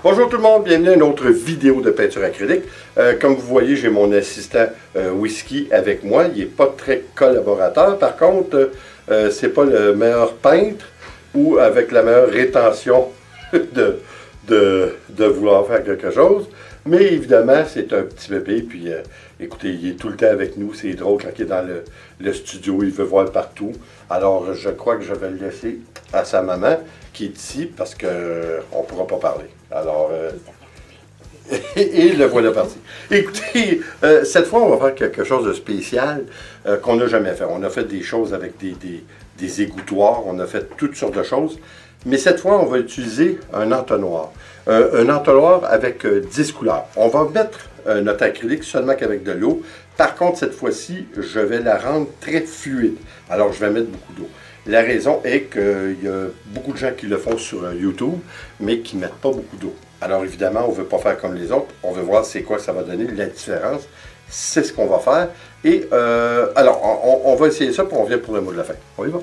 Bonjour tout le monde, bienvenue à une autre vidéo de peinture acrylique. Comme vous voyez, j'ai mon assistant Whisky avec moi. Il n'est pas très collaborateur. Par contre, c'est pas le meilleur peintre ou avec la meilleure rétention de vouloir faire quelque chose. Mais évidemment, c'est un petit bébé. Puis écoutez, il est tout le temps avec nous. C'est drôle quand il est dans le studio. Il veut voir partout. Alors, je crois que je vais le laisser à sa maman qui est ici parce qu'on ne pourra pas parler. Alors, et le voilà parti. Écoutez, cette fois, on va faire quelque chose de spécial qu'on n'a jamais fait. On a fait des choses avec des égouttoirs, on a fait toutes sortes de choses. Mais cette fois, on va utiliser un entonnoir. Un entonnoir avec 10 couleurs. On va mettre notre acrylique seulement qu'avec de l'eau. Par contre, cette fois-ci, je vais la rendre très fluide. Alors, je vais mettre beaucoup d'eau. La raison est qu'il y a beaucoup de gens qui le font sur YouTube, mais qui ne mettent pas beaucoup d'eau. Alors évidemment, on ne veut pas faire comme les autres. On veut voir c'est quoi ça va donner, la différence. C'est ce qu'on va faire. Et alors, on va essayer ça, puis on revient pour le mot de la fin. On y va?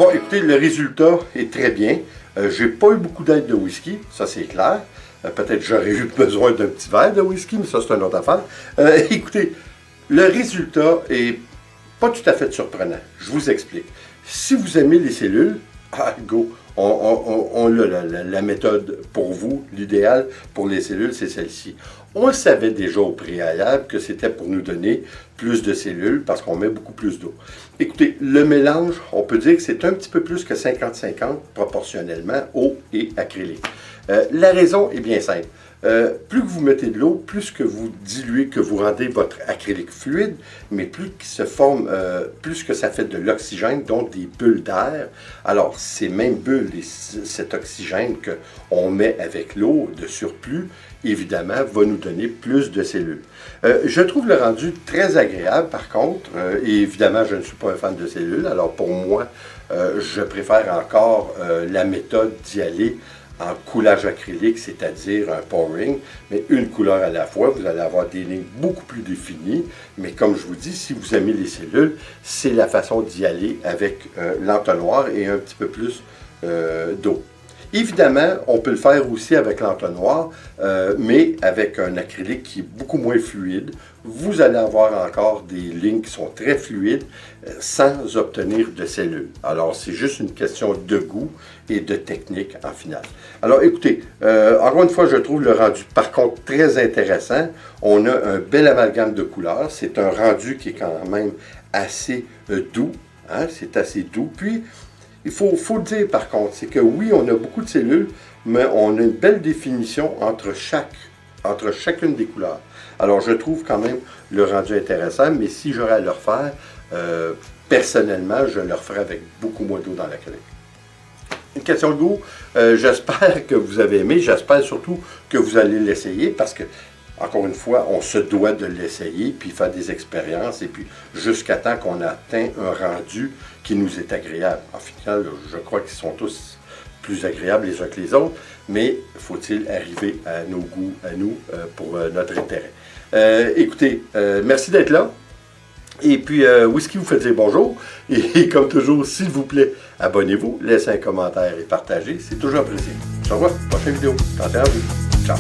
Bon, écoutez, le résultat est très bien. J'ai pas eu beaucoup d'aide de whisky, ça c'est clair. Peut-être j'aurais eu besoin d'un petit verre de whisky, mais ça c'est une autre affaire. Écoutez, le résultat est pas tout à fait surprenant. Je vous explique. Si vous aimez les cellules, go! On a la méthode pour vous. L'idéal pour les cellules, c'est celle-ci. On le savait déjà au préalable que c'était pour nous donner plus de cellules parce qu'on met beaucoup plus d'eau. Écoutez, le mélange, on peut dire que c'est un petit peu plus que 50-50 proportionnellement eau et acrylique. La raison est bien simple. Plus que vous mettez de l'eau, plus que vous diluez, que vous rendez votre acrylique fluide, mais plus qu'il se forme, plus que ça fait de l'oxygène, donc des bulles d'air. Alors, ces mêmes bulles, cet oxygène qu'on met avec l'eau de surplus, évidemment, va nous donner plus de cellules. Je trouve le rendu très agréable, par contre, et évidemment, je ne suis pas un fan de cellules, alors pour moi, je préfère encore la méthode d'y aller en coulage acrylique, c'est-à-dire un pouring, mais une couleur à la fois. Vous allez avoir des lignes beaucoup plus définies, mais comme je vous dis, si vous aimez les cellules, c'est la façon d'y aller avec l'entonnoir et un petit peu plus d'eau. Évidemment, on peut le faire aussi avec l'entonnoir, mais avec un acrylique qui est beaucoup moins fluide. Vous allez avoir encore des lignes qui sont très fluides sans obtenir de cellules. Alors, c'est juste une question de goût et de technique en finale. Alors, écoutez, encore une fois, je trouve le rendu, par contre, très intéressant. On a un bel amalgame de couleurs. C'est un rendu qui est quand même assez doux. Hein? C'est assez doux. Puis, il faut le dire par contre, c'est que oui, on a beaucoup de cellules, mais on a une belle définition entre chacune des couleurs. Alors, je trouve quand même le rendu intéressant, mais si j'aurais à le refaire, personnellement, je le referais avec beaucoup moins d'eau dans l'acrylique. Une question de goût, j'espère que vous avez aimé, j'espère surtout que vous allez l'essayer parce que, encore une fois, on se doit de l'essayer, puis faire des expériences, et puis jusqu'à temps qu'on atteint un rendu qui nous est agréable. En final, je crois qu'ils sont tous plus agréables les uns que les autres, mais faut-il arriver à nos goûts, à nous, pour notre intérêt. Écoutez, merci d'être là. Et puis, Whisky vous fait dire bonjour. Et comme toujours, s'il vous plaît, abonnez-vous, laissez un commentaire et partagez. C'est toujours apprécié. On se revoit, prochaine vidéo. Attention à vous. Ciao.